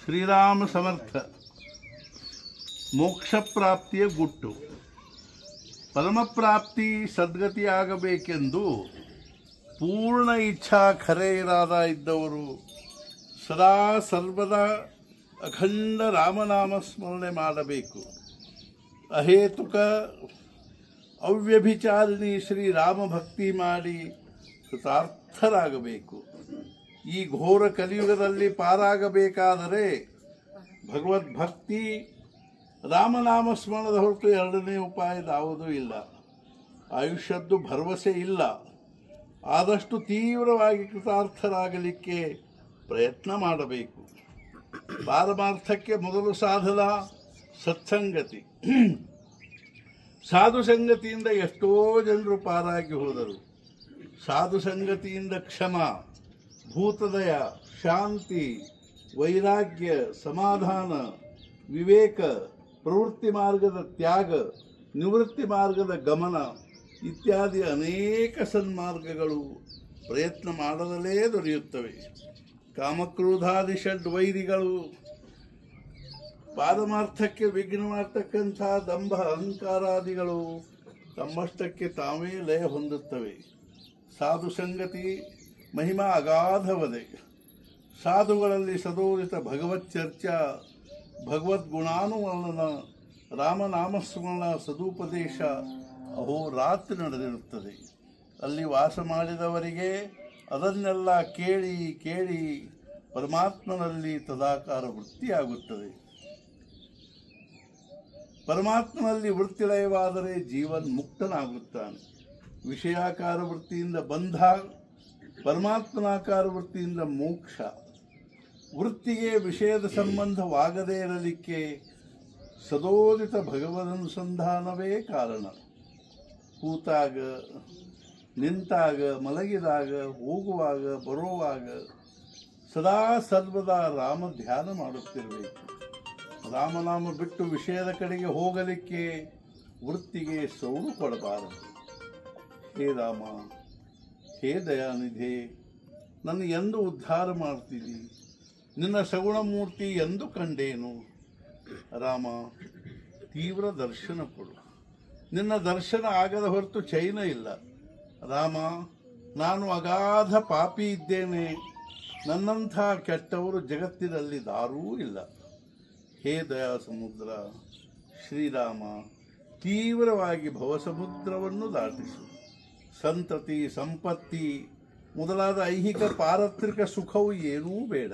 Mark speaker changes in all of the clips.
Speaker 1: ಶ್ರೀರಾಮ ಸಮರ್ಥ. ಮೋಕ್ಷ ಪ್ರಾಪ್ತಿಯ ಗುಟ್ಟು. ಪರಮಪ್ರಾಪ್ತಿ ಸದ್ಗತಿಯಾಗಬೇಕೆಂದು ಪೂರ್ಣ ಇಚ್ಛಾ ಖರೆ ಇರಾದ ಇದ್ದವರು ಸದಾ ಸರ್ವದಾ ಅಖಂಡ ರಾಮನಾಮ ಸ್ಮರಣೆ ಮಾಡಬೇಕು. ಅಹೇತುಕ ಅವ್ಯಭಿಚಾರಿಣಿ ಶ್ರೀರಾಮ ಭಕ್ತಿ ಮಾಡಿ ಕೃತಾರ್ಥರಾಗಬೇಕು. ಈ ಘೋರ ಕಲಿಯುಗದಲ್ಲಿ ಪಾರಾಗಬೇಕಾದರೆ ಭಗವದ್ಭಕ್ತಿ ರಾಮನಾಮ ಸ್ಮರಣದ ಹೊರತು ಎರಡನೇ ಉಪಾಯದಾವುದೂ ಇಲ್ಲ. ಆಯುಷ್ಯದ್ದು ಭರವಸೆ ಇಲ್ಲ. ಆದಷ್ಟು ತೀವ್ರವಾಗಿ ಕೃತಾರ್ಥರಾಗಲಿಕ್ಕೆ ಪ್ರಯತ್ನ ಮಾಡಬೇಕು. ಪಾರಮಾರ್ಥಕ್ಕೆ ಮೊದಲು ಸಾಧನ ಸತ್ಸಂಗತಿ. ಸಾಧು ಸಂಗತಿಯಿಂದ ಎಷ್ಟೋ ಜನರು ಪಾರಾಗಿ ಹೋದರು. ಸಾಧು ಸಂಗತಿಯಿಂದ ಕ್ಷಮ, ಭೂತದಯ, ಶಾಂತಿ, ವೈರಾಗ್ಯ, ಸಮಾಧಾನ, ವಿವೇಕ, ಪ್ರವೃತ್ತಿ ಮಾರ್ಗದ ತ್ಯಾಗ, ನಿವೃತ್ತಿ ಮಾರ್ಗದ ಗಮನ ಇತ್ಯಾದಿ ಅನೇಕ ಸನ್ಮಾರ್ಗಗಳು ಪ್ರಯತ್ನ ಮಾಡದಲೇ ದೊರೆಯುತ್ತವೆ. ಕಾಮಕ್ರೋಧಾದಿ ಷಡ್ ವೈರಿಗಳು ಪಾರಮಾರ್ಥಕ್ಕೆ ವಿಘ್ನ ಮಾಡತಕ್ಕಂಥ ದಂಭ ಅಹಂಕಾರಾದಿಗಳು ತಮ್ಮಷ್ಟಕ್ಕೆ ತಾವೇ ಲಯ ಹೊಂದುತ್ತವೆ. ಸಾಧು ಸಂಗತಿ ಮಹಿಮಾ ಅಗಾಧವದೆ. ಸಾಧುಗಳಲ್ಲಿ ಸದೋದಿತ ಭಗವತ್ ಚರ್ಚಾ, ಭಗವದ್ಗುಣಾನುವರ್ಣನ, ರಾಮನಾಮಸ್ಮರಣ, ಸದುಪದೇಶ ಅಹೋರಾತ್ರಿ ನಡೆದಿರುತ್ತದೆ. ಅಲ್ಲಿ ವಾಸ ಮಾಡಿದವರಿಗೆ ಅದನ್ನೆಲ್ಲ ಕೇಳಿ ಕೇಳಿ ಪರಮಾತ್ಮನಲ್ಲಿ ತದಾಕಾರ ವೃತ್ತಿಯಾಗುತ್ತದೆ. ಪರಮಾತ್ಮನಲ್ಲಿ ವೃತ್ತಿಲಯವಾದರೆ ಜೀವನ್ ಮುಕ್ತನಾಗುತ್ತಾನೆ. ವಿಷಯಾಕಾರ ವೃತ್ತಿಯಿಂದ ಬಂಧ, ಪರಮಾತ್ಮನಾಕಾರ ವೃತ್ತಿಯಿಂದ ಮೋಕ್ಷ. ವೃತ್ತಿಗೆ ವಿಷಯದ ಸಂಬಂಧವಾಗದೇ ಇರಲಿಕ್ಕೆ ಸದೋದಿತ ಭಗವದನುಸಂಧಾನವೇ ಕಾರಣ. ಕೂತಾಗ, ನಿಂತಾಗ, ಮಲಗಿದಾಗ, ಹೋಗುವಾಗ, ಬರುವಾಗ ಸದಾ ಸರ್ವದಾ ರಾಮ ಧ್ಯಾನ ಮಾಡುತ್ತಿರಬೇಕು. ರಾಮನಾಮ ಬಿಟ್ಟು ವಿಷಯದ ಕಡೆಗೆ ಹೋಗಲಿಕ್ಕೆ ವೃತ್ತಿಗೆ ಸೌಡು ಕೊಡಬಾರದು. ಹೇ ರಾಮ, ಹೇ ದಯಾನಿಧೆ, ನನ್ನ ಎಂದು ಉದ್ಧಾರ ಮಾಡ್ತೀವಿ? ನಿನ್ನ ಸಗುಣ ಮೂರ್ತಿ ಎಂದು ಕಂಡೇನು? ರಾಮ, ತೀವ್ರ ದರ್ಶನ ಕೊಡು. ನಿನ್ನ ದರ್ಶನ ಆಗದ ಹೊರತು ಚೈನ ಇಲ್ಲ. ರಾಮ, ನಾನು ಅಗಾಧ ಪಾಪಿ ಇದ್ದೇನೆ. ನನ್ನಂಥ ಕೆಟ್ಟವರು ಜಗತ್ತಿನಲ್ಲಿ ದಾರೂ ಇಲ್ಲ. ಹೇ ದಯಾ ಸಮುದ್ರ, ಶ್ರೀರಾಮ, ತೀವ್ರವಾಗಿ ಭವಸಮುದ್ರವನ್ನು ದಾಟಿಸು. ಸಂತತಿ, ಸಂಪತ್ತಿ ಮೊದಲಾದ ಐಹಿಕ ಪಾರತ್ರಿಕ ಸುಖವು ಏನೂ ಬೇಡ.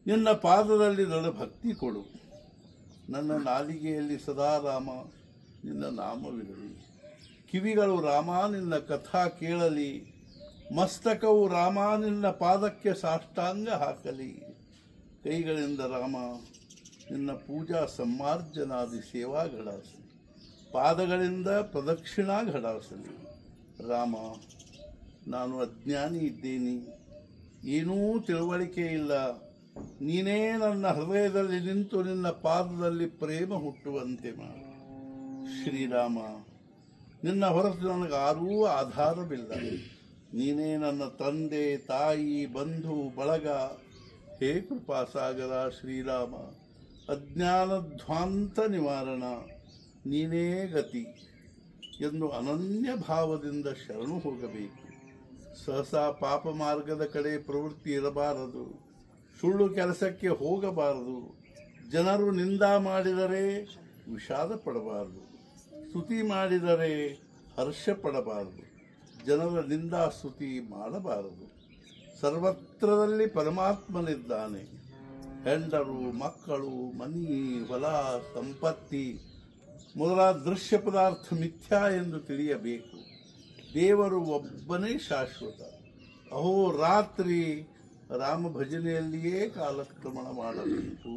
Speaker 1: ನಿನ್ನ ಪಾದದಲ್ಲಿ ದೃಢ ಭಕ್ತಿ ಕೊಡು. ನನ್ನ ನಾಲಿಗೆಯಲ್ಲಿ ಸದಾ ರಾಮ ನಿನ್ನ ನಾಮವಿರಲಿ. ಕಿವಿಗಳು ರಾಮ ನಿನ್ನ ಕಥಾ ಕೇಳಲಿ. ಮಸ್ತಕವು ರಾಮ ನಿನ್ನ ಪಾದಕ್ಕೆ ಸಾಷ್ಟಾಂಗ ಹಾಕಲಿ. ಕೈಗಳಿಂದ ರಾಮ ನಿನ್ನ ಪೂಜಾ ಸಮ್ಮಾರ್ಜನಾದಿ ಸೇವಾ ಘಡಾಸಲಿ. ಪಾದಗಳಿಂದ ಪ್ರದಕ್ಷಿಣಾ ಘಡಾಸಲಿ. ರಾಮ, ನಾನು ಅಜ್ಞಾನಿ ಇದ್ದೀನಿ, ಏನೂ ತಿಳುವಳಿಕೆ ಇಲ್ಲ. ನೀನೇ ನನ್ನ ಹೃದಯದಲ್ಲಿ ನಿಂತು ನಿನ್ನ ಪಾದದಲ್ಲಿ ಪ್ರೇಮ ಹುಟ್ಟುವಂತೆ ಮಾಡು. ಶ್ರೀರಾಮ, ನಿನ್ನ ಹೊರತು ನನಗಾರೂ ಆಧಾರವಿಲ್ಲ. ನೀನೇ ನನ್ನ ತಂದೆ, ತಾಯಿ, ಬಂಧು ಬಳಗ. ಹೇ ಕೃಪಾಸಾಗರ ಶ್ರೀರಾಮ, ಅಜ್ಞಾನಧ್ವಾಂತ ನಿವಾರಣ, ನೀನೇ ಗತಿ ಎಂದು ಅನನ್ಯ ಭಾವದಿಂದ ಶರಣು ಹೋಗಬೇಕು. ಸಹಸಾ ಪಾಪ ಮಾರ್ಗದ ಕಡೆ ಪ್ರವೃತ್ತಿ ಇರಬಾರದು. ಸುಳ್ಳು ಕೆಲಸಕ್ಕೆ ಹೋಗಬಾರದು. ಜನರು ನಿಂದ ಮಾಡಿದರೆ ವಿಷಾದ ಪಡಬಾರದು. ಸ್ತುತಿ ಮಾಡಿದರೆ ಹರ್ಷ ಪಡಬಾರದು. ಜನರ ನಿಂದಾ ಸ್ತುತಿ ಮಾಡಬಾರದು. ಸರ್ವತ್ರದಲ್ಲಿ ಪರಮಾತ್ಮನಿದ್ದಾನೆ. ಹೆಂಡರು, ಮಕ್ಕಳು, ಮನಿ, ಹೊಲ, ಸಂಪತ್ತಿ ಮೊದಲಾದ ದೃಶ್ಯ ಪದಾರ್ಥ ಮಿಥ್ಯಾ ಎಂದು ತಿಳಿಯಬೇಕು. ದೇವರು ಒಬ್ಬನೇ ಶಾಶ್ವತ. ಅಹೋರಾತ್ರಿ ರಾಮ ಭಜನೆಯಲ್ಲಿಯೇ ಕಾಲಕ್ರಮಣ ಮಾಡಬೇಕು.